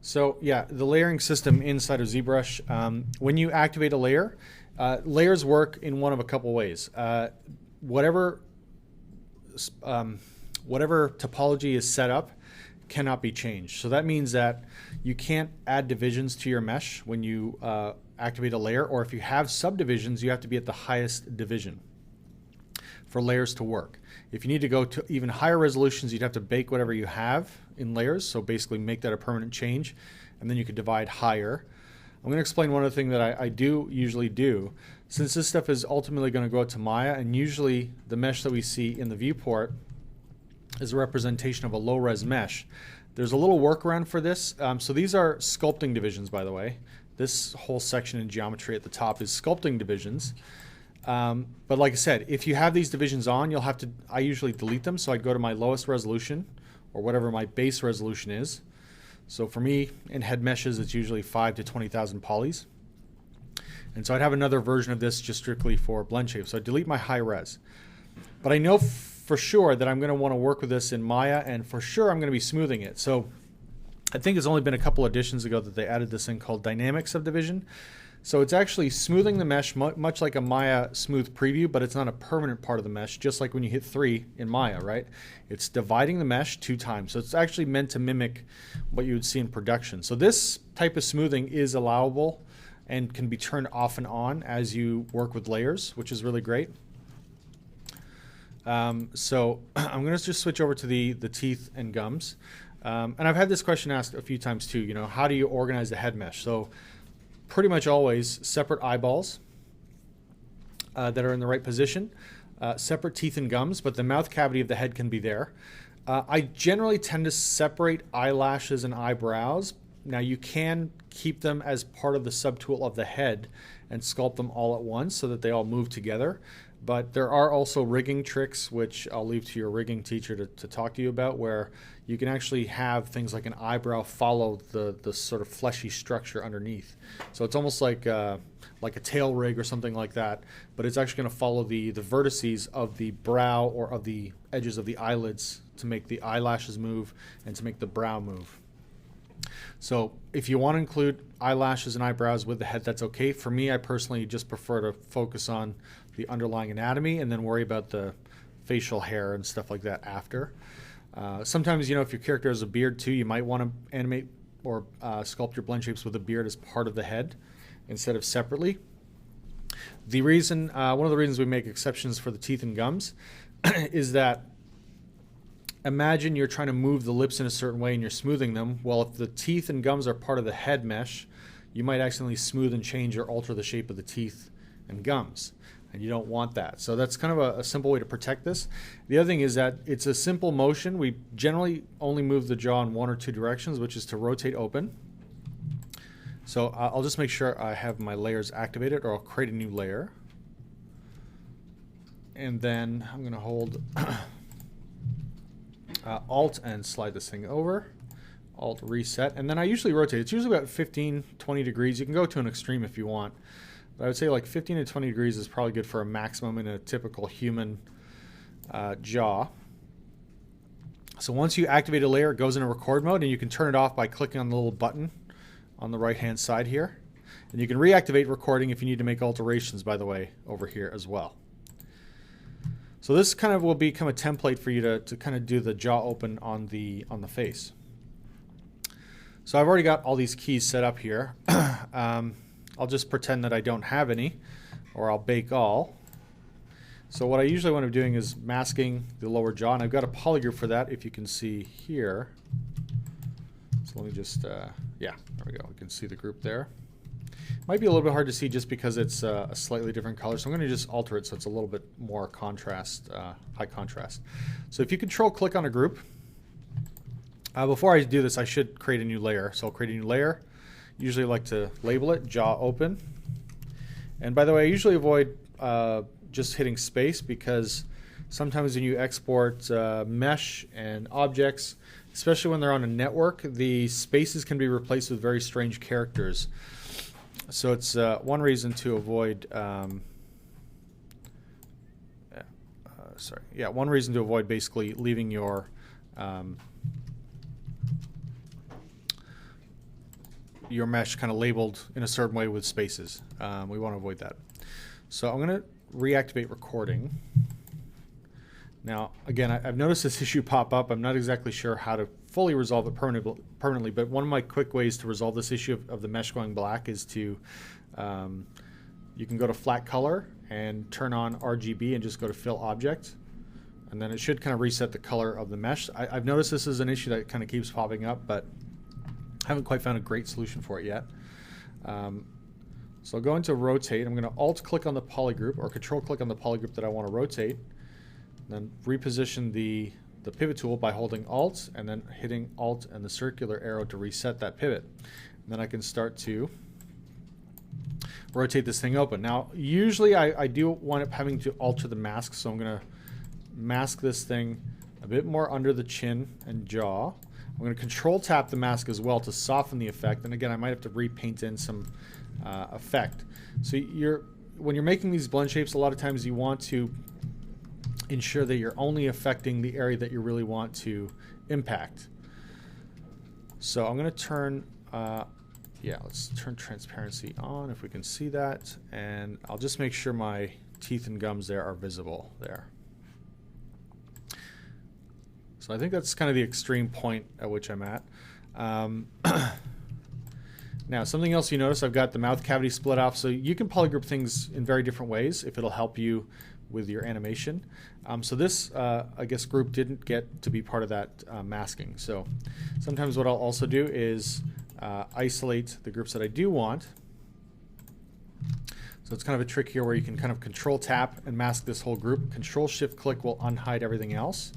So yeah, the layering system inside of ZBrush, when you activate a layer, layers work in one of a couple ways. Whatever whatever topology is set up cannot be changed. So that means that you can't add divisions to your mesh when you activate a layer, or if you have subdivisions, you have to be at the highest division for layers to work. If you need to go to even higher resolutions, you'd have to bake whatever you have in layers, so basically make that a permanent change, and then you could divide higher. I'm going to explain one other thing that I do usually do. Since this stuff is ultimately going to go out to Maya, and usually the mesh that we see in the viewport is a representation of a low-res mesh, there's a little workaround for this. So these are sculpting divisions, by the way. This whole section in geometry at the top is sculpting divisions. But like I said, if you have these divisions on, you'll have to, I usually delete them. So I go to my lowest resolution, or whatever my base resolution is. So for me, in head meshes, it's usually 5 to 20,000 polys. And so I'd have another version of this just strictly for blend shape. So I delete my high res. But I know for sure that I'm going to want to work with this in Maya, and for sure I'm going to be smoothing it. So I think it's only been a couple editions ago that they added this thing called dynamic subdivision. So it's actually smoothing the mesh much like a Maya smooth preview, but it's not a permanent part of the mesh, just like when you hit 3 in Maya, right? It's dividing the mesh 2 times. So it's actually meant to mimic what you would see in production. So this type of smoothing is allowable and can be turned off and on as you work with layers, which is really great. So I'm going to just switch over to the teeth and gums. And I've had this question asked a few times too, you know, how do you organize the head mesh? So pretty much always separate eyeballs that are in the right position, separate teeth and gums, but the mouth cavity of the head can be there. I generally tend to separate eyelashes and eyebrows. Now you can keep them as part of the subtool of the head and sculpt them all at once so that they all move together. But there are also rigging tricks, which I'll leave to your rigging teacher to talk to you about, where you can actually have things like an eyebrow follow the sort of fleshy structure underneath. So it's almost like a tail rig or something like that, but it's actually going to follow the vertices of the brow or of the edges of the eyelids to make the eyelashes move and to make the brow move. So if you want to include eyelashes and eyebrows with the head, that's okay. For me, I personally just prefer to focus on the underlying anatomy and then worry about the facial hair and stuff like that after. Sometimes, you know, if your character has a beard too, you might want to animate or sculpt your blend shapes with a beard as part of the head instead of separately. The reason, one of the reasons we make exceptions for the teeth and gums is that imagine you're trying to move the lips in a certain way and you're smoothing them. Well, if the teeth and gums are part of the head mesh, you might accidentally smooth and change or alter the shape of the teeth and gums, and you don't want that. So that's kind of a simple way to protect this. The other thing is that it's a simple motion. We generally only move the jaw in 1 or 2 directions, which is to rotate open. So I'll just make sure I have my layers activated, or I'll create a new layer. And then I'm going to hold Alt and slide this thing over. Alt reset. And then I usually rotate. It's usually about 15, 20 degrees. You can go to an extreme if you want. But I would say like 15 to 20 degrees is probably good for a maximum in a typical human jaw. So once you activate a layer, it goes into record mode, and you can turn it off by clicking on the little button on the right-hand side here. And you can reactivate recording if you need to make alterations, by the way, over here as well. So this kind of will become a template for you to kind of do the jaw open on the face. So I've already got all these keys set up here. I'll just pretend that I don't have any, or I'll bake all. So what I usually want to be doing is masking the lower jaw, and I've got a polygroup for that, if you can see here. So let me just, yeah, there we go. We can see the group there. Might be a little bit hard to see just because it's a slightly different color, so I'm going to just alter it so it's a little bit more contrast, high contrast. So if you control-click on a group, before I do this, I should create a new layer. So I'll create a new layer. Usually like to label it jaw open. And by the way, I usually avoid just hitting space, because sometimes when you export mesh and objects, especially when they're on a network, the spaces can be replaced with very strange characters. So it's one reason to avoid one reason to avoid basically leaving your your mesh kind of labeled in a certain way with spaces. We want to avoid that. So I'm going to reactivate recording. Now, again, I've noticed this issue pop up. I'm not exactly sure how to fully resolve it permanently, but one of my quick ways to resolve this issue of the mesh going black is to, you can go to flat color and turn on RGB and just go to fill object. And then it should kind of reset the color of the mesh. I've noticed this is an issue that kind of keeps popping up, but I haven't quite found a great solution for it yet. So I'll go into rotate. I'm going to alt click on the polygroup or control click on the polygroup that I want to rotate. Then reposition the pivot tool by holding alt and then hitting alt and the circular arrow to reset that pivot. And then I can start to rotate this thing open. Now, usually I do wind up having to alter the mask, so I'm going to mask this thing a bit more under the chin and jaw. I'm going to control tap the mask as well to soften the effect. And again, I might have to repaint in some effect. So when you're making these blend shapes, a lot of times you want to ensure that you're only affecting the area that you really want to impact. So I'm going to turn, let's turn transparency on if we can see that. And I'll just make sure my teeth and gums there are visible there. So I think that's kind of the extreme point at which I'm at. Now, something else you notice, I've got the mouth cavity split off. So you can polygroup things in very different ways if it'll help you with your animation. So this, I guess, group didn't get to be part of that masking. So sometimes what I'll also do is isolate the groups that I do want. So it's kind of a trick here where you can kind of control tap and mask this whole group. Control shift click will unhide everything else.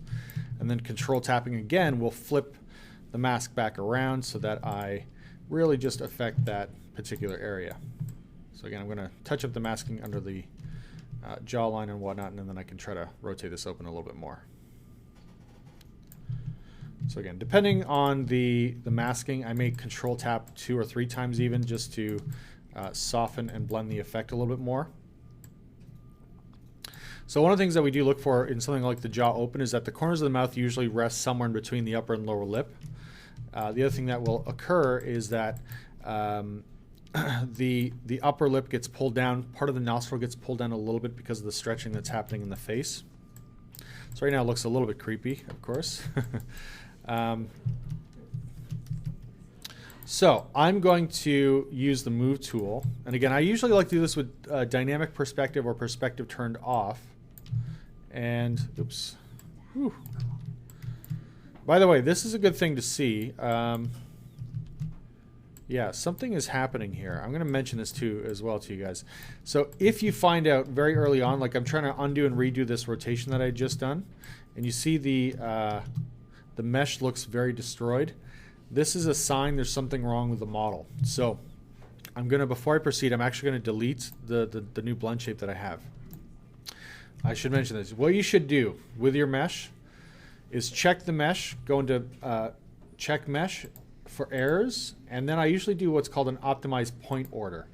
And then control tapping again will flip the mask back around so that I really just affect that particular area. So again, I'm going to touch up the masking under the jawline and whatnot, and then I can try to rotate this open a little bit more. So again, depending on the masking, I may control tap 2 or 3 times even just to soften and blend the effect a little bit more. So one of the things that we do look for in something like the jaw open is that the corners of the mouth usually rest somewhere in between the upper and lower lip. The other thing that will occur is that the upper lip gets pulled down, part of the nostril gets pulled down a little bit because of the stretching that's happening in the face. So right now it looks a little bit creepy, of course. So I'm going to use the move tool. And again, I usually like to do this with dynamic perspective or perspective turned off. And, oops. Whew. By the way, this is a good thing to see. Yeah, something is happening here. I'm going to mention this too as well to you guys. So if you find out very early on, like I'm trying to undo and redo this rotation that I just done, and you see the mesh looks very destroyed, this is a sign there's something wrong with the model. So I'm going to, before I proceed, I'm actually going to delete the new blend shape that I have. I should mention this. What you should do with your mesh is check the mesh, go into check mesh for errors, and then I usually do what's called an optimized point order.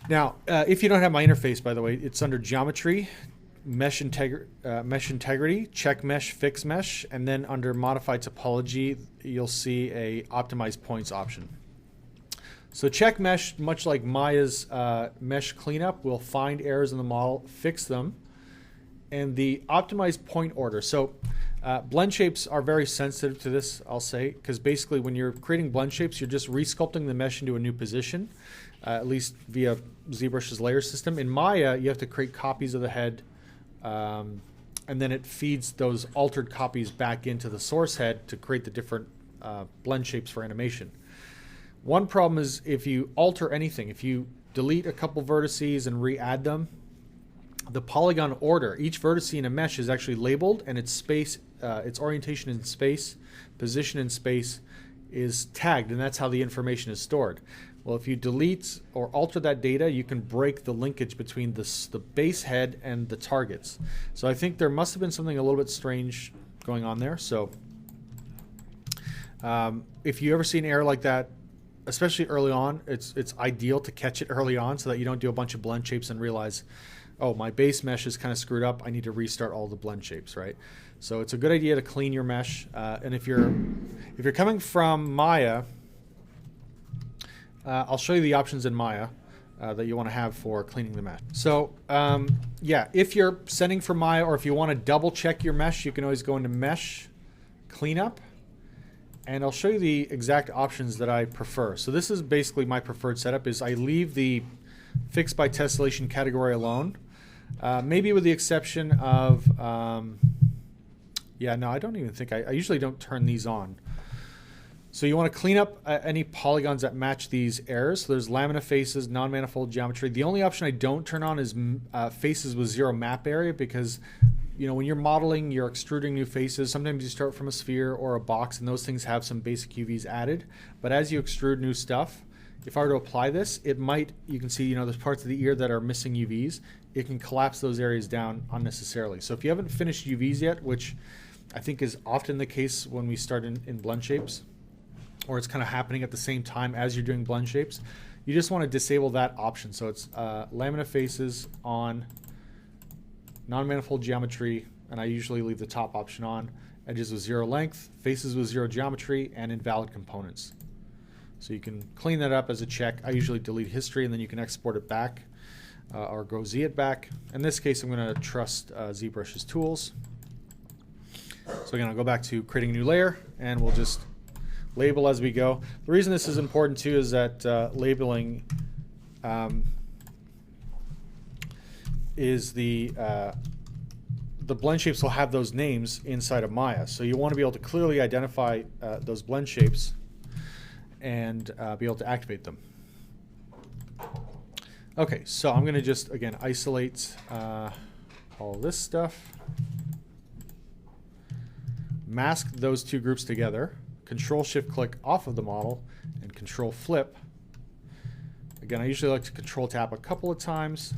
Now, if you don't have my interface, by the way, it's under geometry, mesh integrity, check mesh, fix mesh, and then under modify topology, you'll see a optimized points option. So check mesh, much like Maya's mesh cleanup, will find errors in the model, fix them, and the optimized point order. So blend shapes are very sensitive to this, I'll say, because basically when you're creating blend shapes, you're just resculpting the mesh into a new position, at least via ZBrush's layer system. In Maya, you have to create copies of the head, and then it feeds those altered copies back into the source head to create the different blend shapes for animation. One problem is if you alter anything, if you delete a couple vertices and re-add them, the polygon order, each vertex in a mesh is actually labeled, and its space, its orientation in space, position in space is tagged, and that's how the information is stored. Well, if you delete or alter that data, you can break the linkage between the base head and the targets. So I think there must have been something a little bit strange going on there. So if you ever see an error like that, especially early on, it's ideal to catch it early on so that you don't do a bunch of blend shapes and realize, oh, my base mesh is kind of screwed up. I need to restart all the blend shapes, right? So it's a good idea to clean your mesh. And if you're coming from Maya, I'll show you the options in Maya that you want to have for cleaning the mesh. So yeah, if you're sending from Maya, or if you want to double check your mesh, you can always go into Mesh Cleanup, and I'll show you the exact options that I prefer. So this is basically my preferred setup, is I leave the Fixed by Tessellation category alone, maybe with the exception of, yeah, no, I don't even think, I usually don't turn these on. So you want to clean up any polygons that match these errors. So there's lamina faces, non-manifold geometry. The only option I don't turn on is faces with zero map area, because when you're modeling, you're extruding new faces. Sometimes you start from a sphere or a box, and those things have some basic UVs added. But as you extrude new stuff, if I were to apply this, it might, you can see, there's parts of the ear that are missing UVs. It can collapse those areas down unnecessarily. So if you haven't finished UVs yet, which I think is often the case when we start in blend shapes, or it's kind of happening at the same time as you're doing blend shapes, you just want to disable that option. So it's lamina faces on, non-manifold geometry, and I usually leave the top option on, edges with zero length, faces with zero geometry, and invalid components. So you can clean that up as a check. I usually delete history, and then you can export it back or go Z it back. In this case, I'm going to trust ZBrush's tools. So again, I'll go back to creating a new layer, and we'll just label as we go. The reason this is important too is that labeling is the blend shapes will have those names inside of Maya. So you want to be able to clearly identify those blend shapes and be able to activate them. Okay, so I'm going to just, again, isolate all this stuff, mask those two groups together, Control-Shift-Click off of the model, and Control-Flip. Again, I usually like to Control-Tap a couple of times.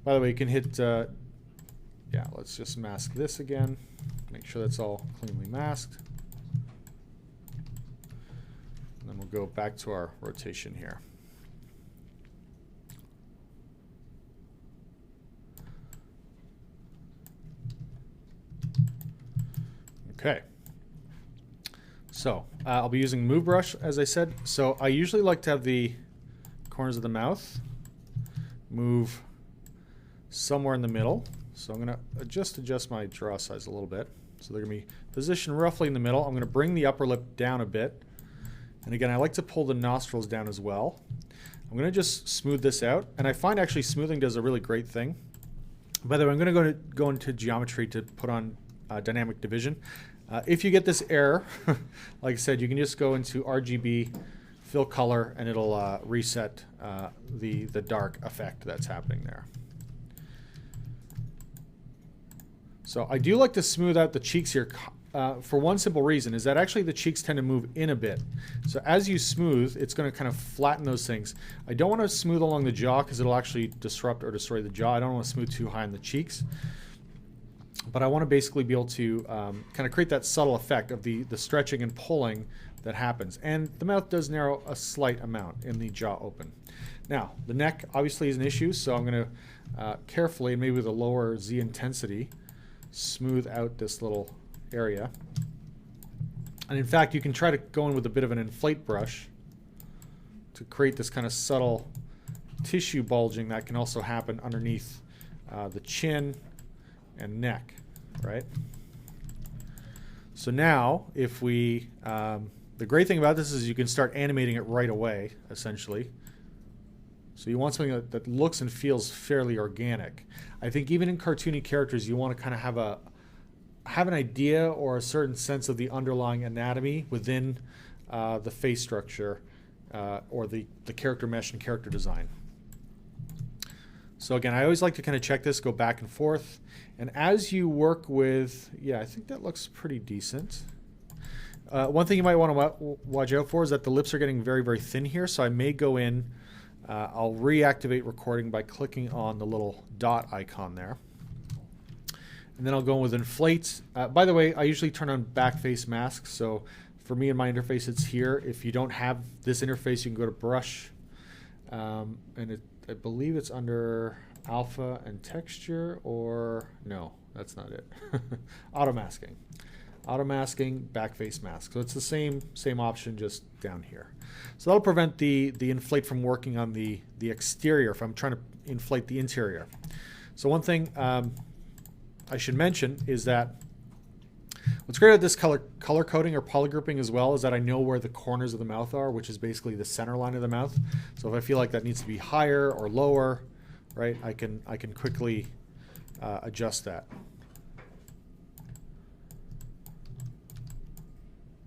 By the way, you can hit, yeah, let's just mask this again. Make sure that's all cleanly masked. And then we'll go back to our rotation here. Okay. So I'll be using Move Brush, as I said. So I usually like to have the corners of the mouth move somewhere in the middle. So I'm going to adjust my draw size a little bit. So they're going to be positioned roughly in the middle. I'm going to bring the upper lip down a bit. And again, I like to pull the nostrils down as well. I'm going to just smooth this out. And I find actually smoothing does a really great thing. By the way, I'm going to go into geometry to put on dynamic division. If you get this error, like I said, you can just go into RGB, fill color, and it'll reset the dark effect that's happening there. So I do like to smooth out the cheeks here for one simple reason, is that actually the cheeks tend to move in a bit. So as you smooth, it's going to kind of flatten those things. I don't want to smooth along the jaw because it'll actually disrupt or destroy the jaw. I don't want to smooth too high on the cheeks. But I want to basically be able to kind of create that subtle effect of the stretching and pulling that happens. And the mouth does narrow a slight amount in the jaw open. Now, the neck obviously is an issue, so I'm going to carefully, maybe with a lower Z intensity, smooth out this little area. And in fact, you can try to go in with a bit of an inflate brush to create this kind of subtle tissue bulging that can also happen underneath the chin and neck, right? So now, if we, the great thing about this is you can start animating it right away, essentially. So you want something that looks and feels fairly organic. I think even in cartoony characters, you want to kind of have an idea or a certain sense of the underlying anatomy within the face structure or the character mesh and character design. So again, I always like to kind of check this, go back and forth. And as you work with, yeah, I think that looks pretty decent. One thing you might want to watch out for is that the lips are getting very, very thin here. So I may go in, I'll reactivate recording by clicking on the little dot icon there. And then I'll go in with inflate. By the way, I usually turn on back face mask. So for me in my interface, it's here. If you don't have this interface, you can go to brush. And I believe it's under alpha and texture, or no, that's not it. Auto masking. auto masking, back face mask. So it's the same option, just down here. So that'll prevent the inflate from working on the exterior if I'm trying to inflate the interior. So one thing I should mention is that what's great about this color coding or polygrouping as well is that I know where the corners of the mouth are, which is basically the center line of the mouth. So if I feel like that needs to be higher or lower, right, I can quickly adjust that.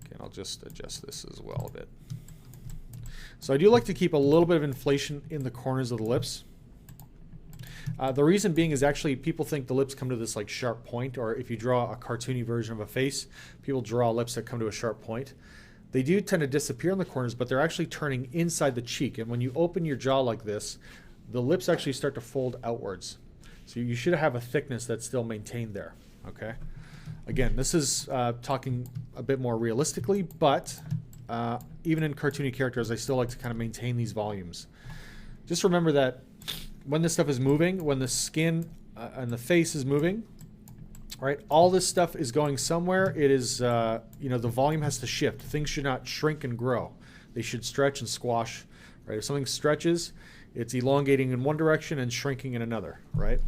Okay, I'll just adjust this as well a bit. So I do like to keep a little bit of inflation in the corners of the lips. The reason being is actually people think the lips come to this like sharp point, or if you draw a cartoony version of a face, people draw lips that come to a sharp point. They do tend to disappear in the corners, but they're actually turning inside the cheek. And when you open your jaw like this, the lips actually start to fold outwards. So you should have a thickness that's still maintained there, okay? Again, this is talking a bit more realistically, but even in cartoony characters, I still like to kind of maintain these volumes. Just remember that when this stuff is moving, when the skin and the face is moving, right, all this stuff is going somewhere. It is, you know, the volume has to shift. Things should not shrink and grow. They should stretch and squash, right? If something stretches, it's elongating in one direction and shrinking in another, right?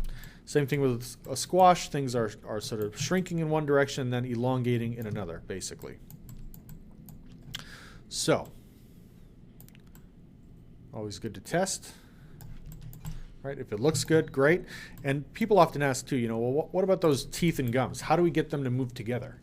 Same thing with a squash. Things are sort of shrinking in one direction and then elongating in another, basically. So, always good to test. Right? If it looks good, great. And people often ask too, you know, well, what about those teeth and gums? How do we get them to move together?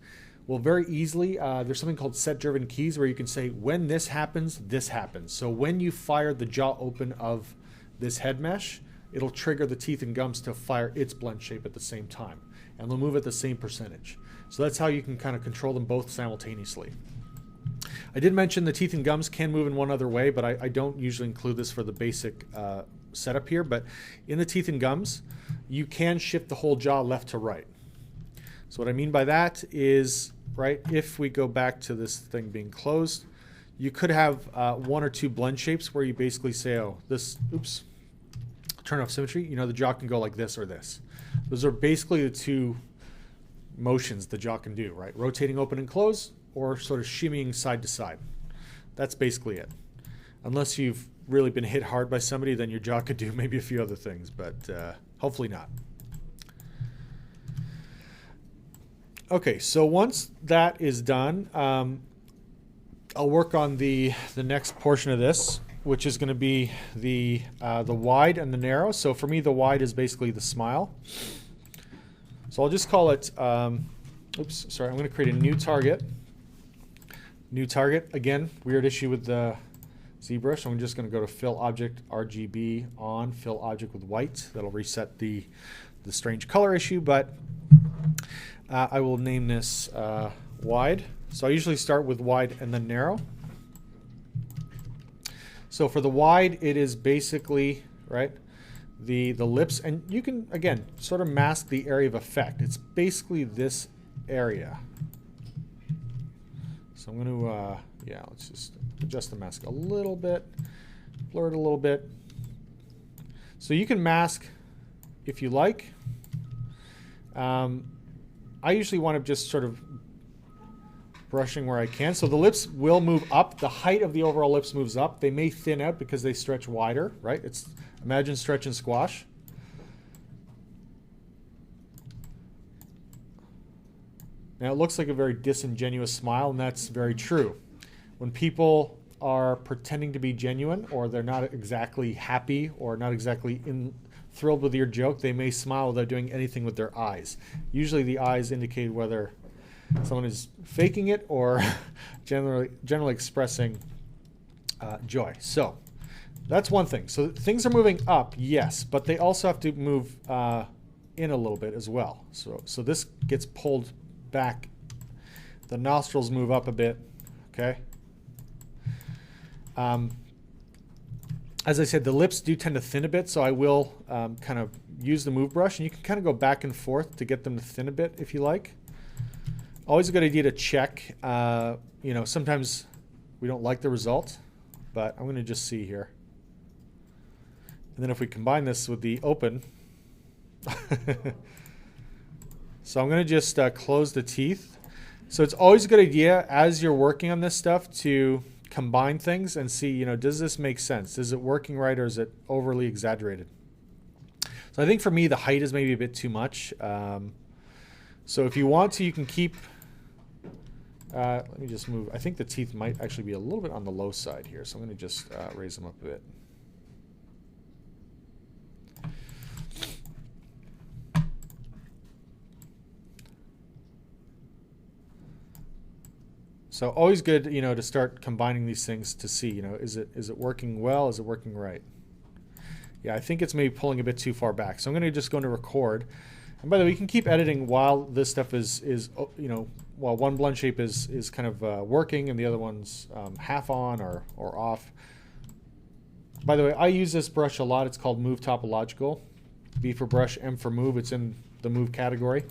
Well, very easily, there's something called set-driven keys where you can say, when this happens, this happens. So when you fire the jaw open of this head mesh, it'll trigger the teeth and gums to fire its blend shape at the same time. And they'll move at the same percentage. So that's how you can kind of control them both simultaneously. I did mention the teeth and gums can move in one other way, but I don't usually include this for the basic setup here. But in the teeth and gums, you can shift the whole jaw left to right. So what I mean by that is, right, if we go back to this thing being closed, you could have one or two blend shapes where you basically say, oh, this, oops, turn off symmetry. You know, the jaw can go like this or this. Those are basically the two motions the jaw can do, right? Rotating open and close, or sort of shimmying side to side. That's basically it. Unless you've really been hit hard by somebody, then your jaw could do maybe a few other things, but hopefully not. Okay, so once that is done, I'll work on the next portion of this, which is going to be the wide and the narrow. So for me, the wide is basically the smile. So I'll just call it, oops, sorry, I'm going to create a new target. New target, again, weird issue with the ZBrush. I'm just going to go to Fill Object, RGB on, Fill Object with white. That'll reset the strange color issue, but I will name this wide. So I usually start with wide and then narrow. So for the wide, it is basically, right, the lips, and you can, again, sort of mask the area of effect. It's basically this area. So I'm going to, yeah, let's just adjust the mask a little bit, blur it a little bit. So you can mask if you like. I usually want to just sort of brushing where I can. So the lips will move up. The height of the overall lips moves up. They may thin out because they stretch wider, right? It's, imagine stretch and squash. Now it looks like a very disingenuous smile, and that's very true. When people are pretending to be genuine, or they're not exactly happy or not exactly thrilled with your joke, they may smile without doing anything with their eyes. Usually the eyes indicate whether someone is faking it or generally expressing joy. So that's one thing. So things are moving up, yes, but they also have to move in a little bit as well. So this gets pulled back. The nostrils move up a bit, okay? As I said, the lips do tend to thin a bit, so I will kind of use the move brush, and you can kind of go back and forth to get them to thin a bit if you like. Always a good idea to check. You know, sometimes we don't like the result, but I'm going to just see here. And then if we combine this with the open, so I'm going to just close the teeth. So it's always a good idea as you're working on this stuff to combine things and see, you know, does this make sense? Is it working right, or is it overly exaggerated? So I think for me, the height is maybe a bit too much. So if you want to, you can keep, let me just move. I think the teeth might actually be a little bit on the low side here. So I'm going to just raise them up a bit. So always good, you know, to start combining these things to see, you know, is it working well? Is it working right? Yeah, I think it's maybe pulling a bit too far back. So I'm going to just go into record. And by the way, you can keep editing while this stuff is you know, while one blend shape is kind of working and the other one's half on or off. By the way, I use this brush a lot. It's called Move Topological. B for brush, M for move. It's in the move category.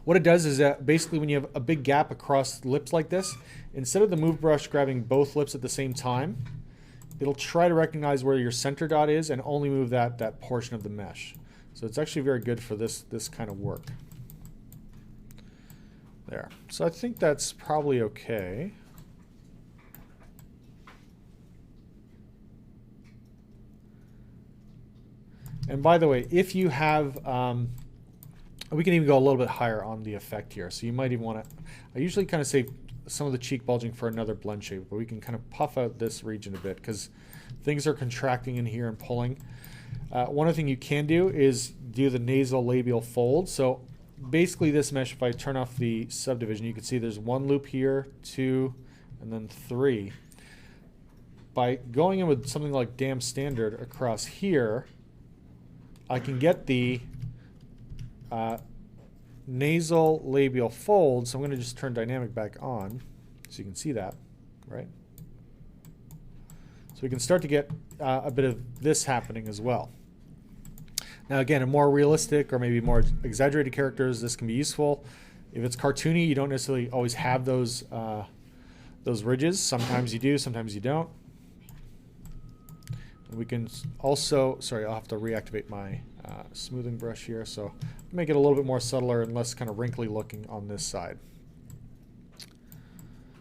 What it does is that basically when you have a big gap across lips like this, instead of the move brush grabbing both lips at the same time, it'll try to recognize where your center dot is and only move that portion of the mesh. So it's actually very good for this kind of work. There. So I think that's probably okay. And by the way, if you have, we can even go a little bit higher on the effect here. So you might even want to, I usually kind of save some of the cheek bulging for another blend shape, but we can kind of puff out this region a bit because things are contracting in here and pulling. One other thing you can do is do the nasal labial fold. So basically this mesh, if I turn off the subdivision, you can see there's one loop here, two, and then three. By going in with something like Dam Standard across here, I can get the nasal labial fold. So I'm going to just turn dynamic back on so you can see that, right? So we can start to get a bit of this happening as well. Now again, in more realistic or maybe more exaggerated characters, this can be useful. If it's cartoony, you don't necessarily always have those ridges. Sometimes you do, sometimes you don't. And we can also, sorry, I'll have to reactivate my smoothing brush here, so make it a little bit more subtler and less kind of wrinkly looking on this side.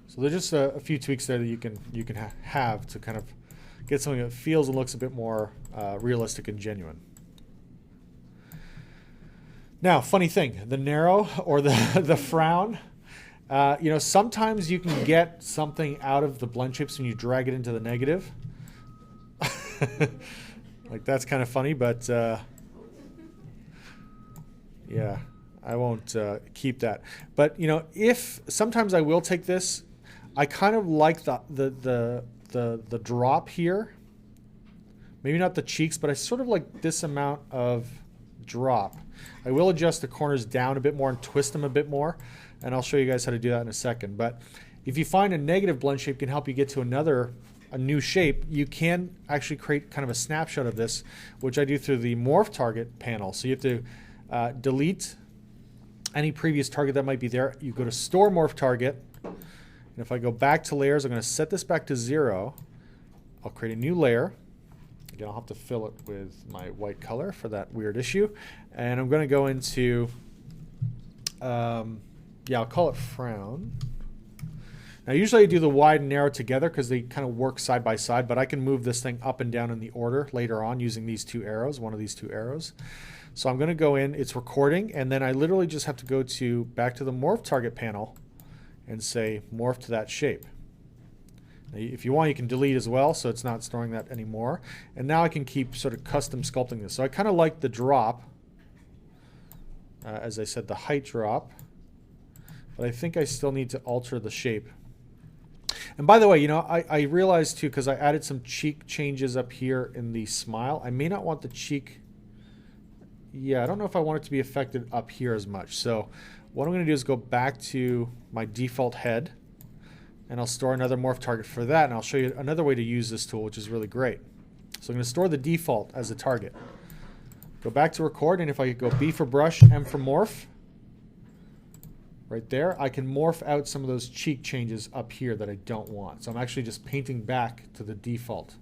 So there's just a few tweaks there that you can have to kind of get something that feels and looks a bit more realistic and genuine. Now, funny thing, the narrow or the frown, you know, sometimes you can get something out of the blend shapes when you drag it into the negative. Like that's kind of funny, but yeah, I won't keep that. But you know, if sometimes I will take this, I kind of like the drop here. Maybe not the cheeks, but I sort of like this amount of drop. I will adjust the corners down a bit more and twist them a bit more, and I'll show you guys how to do that in a second. But if you find a negative blend shape can help you get to a new shape, you can actually create kind of a snapshot of this, which I do through the Morph Target panel. So you have to delete any previous target that might be there. You go to Store Morph Target, and if I go back to layers, I'm going to set this back to 0. I'll create a new layer. Again, I'll have to fill it with my white color for that weird issue. And I'm going to go into, yeah, I'll call it frown. Now, usually I do the wide and narrow together because they kind of work side by side, but I can move this thing up and down in the order later on using these two arrows, one of these two arrows. So I'm going to go in, it's recording, and then I literally just have to go back to the Morph Target panel and say morph to that shape. Now, if you want, you can delete as well, so it's not storing that anymore. And now I can keep sort of custom sculpting this. So I kind of like the drop, as I said, the height drop, but I think I still need to alter the shape. And by the way, you know, I realized too, because I added some cheek changes up here in the smile, I may not want the cheek, yeah, I don't know if I want it to be affected up here as much. So what I'm going to do is go back to my default head, and I'll store another morph target for that, and I'll show you another way to use this tool, which is really great. So I'm going to store the default as a target. Go back to record, and if I go B for brush, M for morph, right there, I can morph out some of those cheek changes up here that I don't want. So I'm actually just painting back to the default.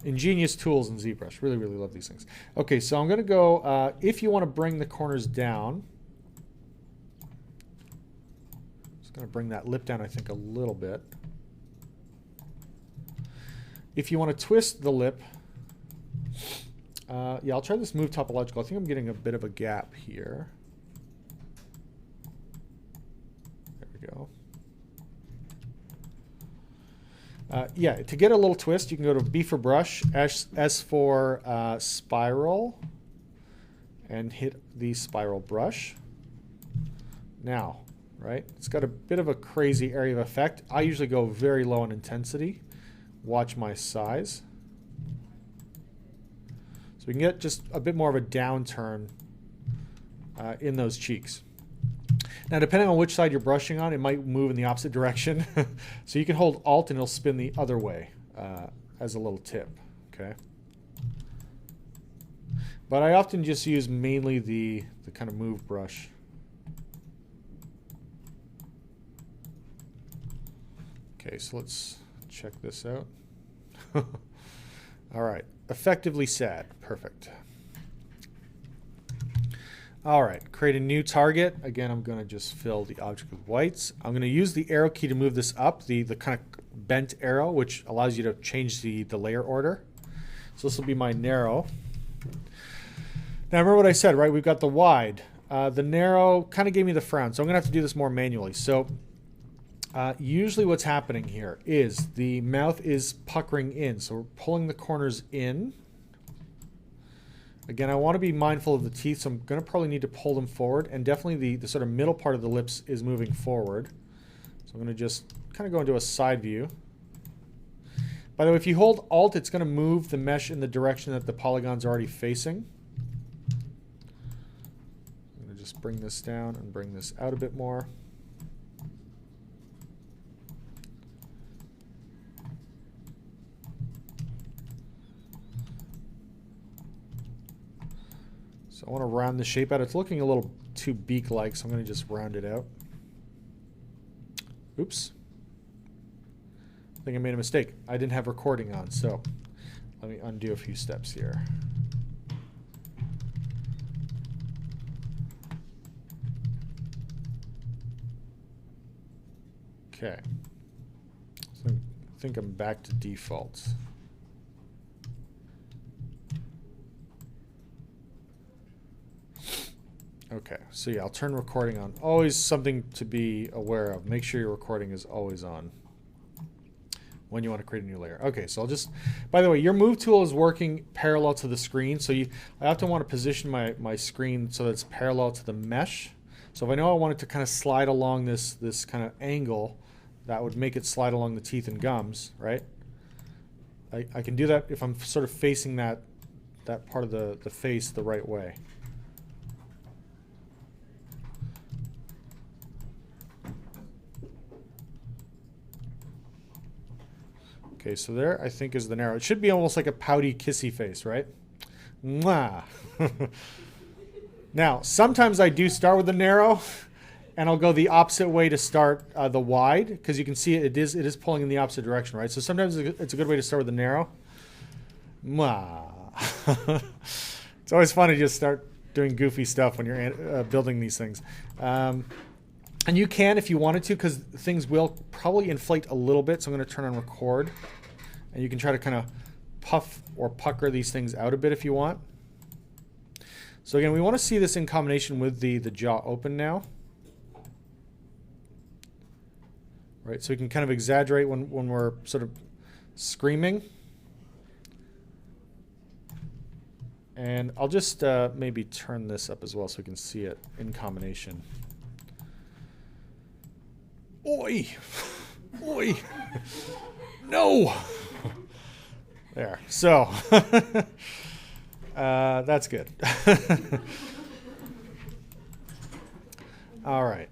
Ingenious tools in ZBrush. Really, really love these things. Okay, so I'm going to go, if you want to bring the corners down, It's going to bring that lip down, I think, a little bit. If you want to twist the lip, yeah, I'll try this move topological. I think I'm getting a bit of a gap here. There we go. Yeah, to get a little twist, you can go to B for brush, S for spiral, and hit the spiral brush. Now, right, it's got a bit of a crazy area of effect. I usually go very low on intensity. Watch my size. So we can get just a bit more of a downturn in those cheeks. Now, depending on which side you're brushing on, it might move in the opposite direction. So you can hold Alt and it'll spin the other way as a little tip, okay? But I often just use mainly the kind of move brush. Okay, so let's check this out. All right, effectively sad, perfect. All right, create a new target. Again, I'm gonna just fill the object with whites. I'm gonna use the arrow key to move this up, the kind of bent arrow, which allows you to change the layer order. So this will be my narrow. Now remember what I said, right? We've got the wide. The narrow kind of gave me the frown, so I'm gonna have to do this more manually. So usually what's happening here is the mouth is puckering in. So we're pulling the corners in. Again, I want to be mindful of the teeth, so I'm going to probably need to pull them forward. And definitely the sort of middle part of the lips is moving forward. So I'm going to just kind of go into a side view. By the way, if you hold Alt, it's going to move the mesh in the direction that the polygon's already facing. I'm going to just bring this down and bring this out a bit more. So I want to round the shape out. It's looking a little too beak-like, so I'm going to just round it out. Oops. I think I made a mistake. I didn't have recording on, so let me undo a few steps here. Okay. So I think I'm back to defaults. Okay, so yeah, I'll turn recording on. Always something to be aware of. Make sure your recording is always on when you want to create a new layer. Okay, so I'll just, by the way, your move tool is working parallel to the screen. So I often want to position my screen so that it's parallel to the mesh. So if I know I want it to kind of slide along this kind of angle, that would make it slide along the teeth and gums, right? I can do that if I'm sort of facing that part of the face the right way. Okay, so there I think is the narrow. It should be almost like a pouty, kissy face, right? Mwah. Now, sometimes I do start with the narrow, and I'll go the opposite way to start the wide, because you can see it is pulling in the opposite direction, right? So sometimes it's a good way to start with the narrow. Mwah. It's always fun to just start doing goofy stuff when you're building these things. And you can if you wanted to, because things will probably inflate a little bit. So I'm going to turn on record. And you can try to kind of puff or pucker these things out a bit if you want. So again, we want to see this in combination with the jaw open now. Right, so we can kind of exaggerate when we're sort of screaming. And I'll just maybe turn this up as well so we can see it in combination. Oi! Oi! No! There. So, that's good. All right.